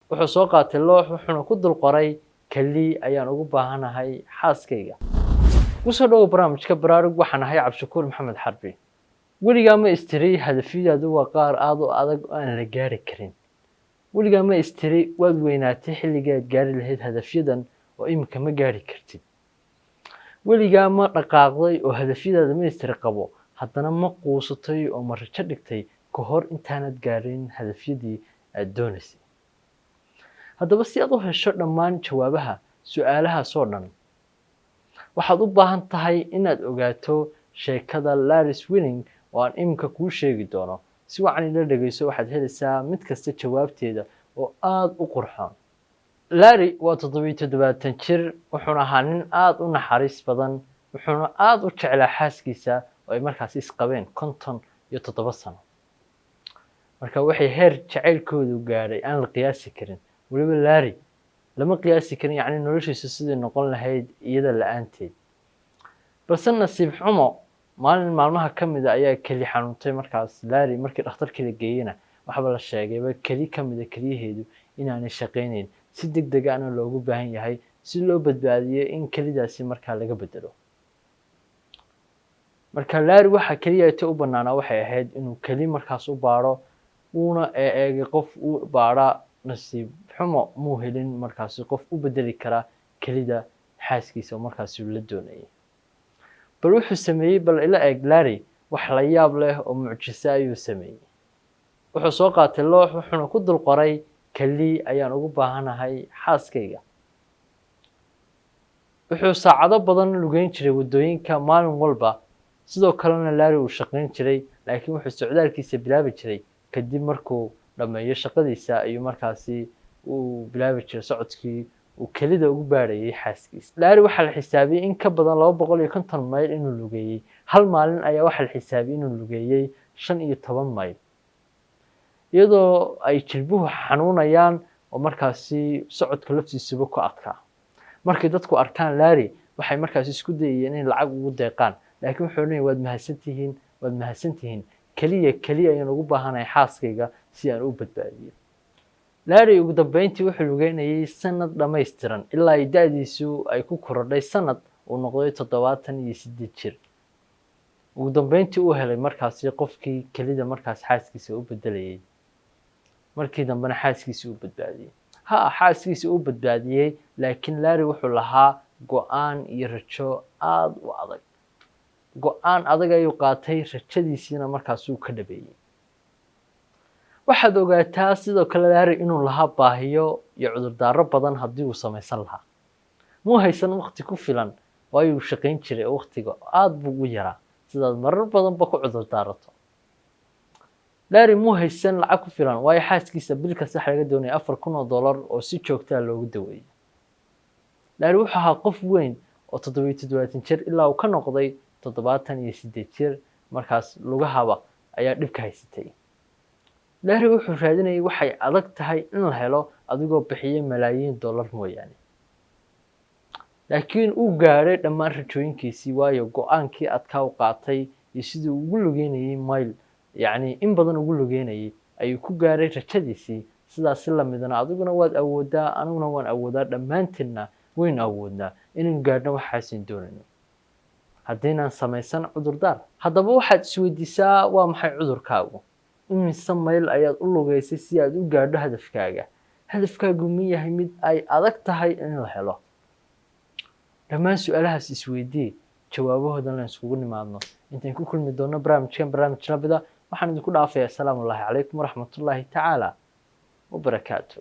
wuxuu soo qaatay loox wuxuuna ku dul qoray keli ayaan ugu baahanahay xaaskayga. kusoo dhawow barnaamijka baraarug, waxaan ahay Cabdishakuur Maxamed Xarbi. weligaa ma istiri hadafyadaadu waa qaar aad u adag oo aan la gaari karin? weligaa ma istiri waad weynaatay xilligaad gaari lahayd hadafyadan oo iminka ma gaari kartid? weligaa ma dhaqaaqday oo hadafyadaada ma istiri qabo haddana ma quusatay oo ma rajo dhigtay ka hor intaanad gaarin hadafyadii aad doonaysay? haddaba si aad u hesho dhammaan jawaabaha su'aalahaas oo dhan, waxaad u baahan tahay inaad ogaato sheekada Larry's Winning oo aan iminka kuu sheegi doono. si wacan ila dhegeyso, waxaad helaysaa mid kasta jawaabteeda oo aad u qurxoon. Larry waa 77 jir, wuxuuna ahaa nin aad u naxariis badan, wuxuuna aad u jeclaa xaaskiisa oo ay markaas isqabeen 57 sano. marka waxay heer jacaylkoodu gaadhay aan la qiyaasi karin. weliba Larry lama qiyaasi karin yacni noloshiisa sidii noqon lahayd iyada la'aanteed. balse nasiib xumo, maalin maalmaha ka mid a ayaa keli xanuuntay. markaas Larry markii dhakhtarkii la geeyeyna waxba la sheegayba keli ka mid a keliyaheedu inaanay shaqaynayn, si degdeg ahna loogu baahan yahay si loo badbaadiyo in kelidaasi markaa laga bedelo. marka Larry waxa keliya u bannaanaa waxay ahayd inuu keli markaas u baadho, uuna eegay qof u baadha. nasiib xumo muu helin markaasi qof u bedeli kara kelida xaaskiisa oo markaasi la doonayay. bal wuxuu sameeyey, bal ila eeg Larry, wax la yaab leh oo mucjiso ayuu sameeyey. wuxuu soo qaatay loox wuxuuna ku dul qoray keli ayaan ugu baahanahay xaaskayga. wuxuu saacado badan lugeyn jiray waddooyinka maalin walba, sidoo kalena Larry uu shaqayn jiray, laakiin wuxuu socdaalkiisa bilaabi jiray kadib markuu dhammeeyo shaqadiisa ayuu markaasi uu bilaabi jiray socodkii uu kelida ugu baadhayay xaaskiisa. Larry waxaa la xisaabiyey in ka badan 250 mayl inuu lugeeyey. hal maalin ayaa waxaa la xisaabiyey inuu lugeeyey 15 mayl, iyadoo ay jilbuhu xanuunayaan oo markaasi socodka laftiisuba ku adkaa. markay dadku arkaan Larry waxay markaasi isku dayayeen in lacag ugu deeqaan, laakiin wuxuu leeyahay waad mahadsantihiin keliya ayaan ugu baahanahay xaaskayga si aan u badbaadiyo. Larry ugu dambeyntii wuxuu lugeynayay sanad dhammaystiran ilaa ay da'diisu ay ku korodhay sanad uu noqday 78 jir. ugu dambeyntii uu helay markaasi qofkii kelida markaas xaaskiisa u bedelayay. markii dambena xaaskiisa uu badbaadiyey. xaaskiisa uu badbaadiyey, laakiin Larry wuxuu lahaa go'aan iyo rajo aad u adag. go'aan adag ayuu qaatay, rajadiisiina markaas uu ka dhabeeyey. waxaad ogaataa sidoo kale Larry inuu lahaa baahiyo iyo cudurdaaro badan haddii uu samaysan lahaa. muu haysan waqti ku filan, waayo uu shaqayn jiray oo waqtiga aad buu ugu yaraa, sidaad marar badanba ku cudurdaarato. Larry muu haysan lacag ku filan, waayo xaaskiisa bil kasta waxa laga doonaya $4,000 oo si joogto ah loogu daweeyo. Larry wuxuu ahaa qof weyn oo 77 jir ilaa uu ka noqday 78 jir, markaas lugahaba ayaa dhibka haysatay. Larry wuxuu raadinayay waxay adag tahay in la helo adigoo bixiyay malaayiin dollar mooyaane. laakiin uu gaadhay dhammaan rajooyinkiisii, waayo go'aankii adkaa u qaatay iyo sidii ugu lugeynayay mayl, yacni in badan ugu lugeynayay, ayuu ku gaadhay rajadiisii. sidaas si lamidana adiguna waad awoodaa, aniguna waan awoodaa, dhammaanteedna waynu awoodnaa inaynu gaadhno waxaasin doonayno haddaynaan samaysan cudurdaar. haddaba waxaad isweydiisaa, waa maxay cudurkaagu? imise mayl ayaad u lugeysay si aad u gaadho hadafkaaga? hadafkaagu ma yahay mid ay adag tahay in la helo? dhammaan su'aalahaas isweydii, jawaabahoodan la iskugu nimaadno. intaan ku kulmi doono barnaamij labida, waxaan idinku dhaafayaa asalaamu calaykum waraxmatullaahi tacaala wabarakaatuh.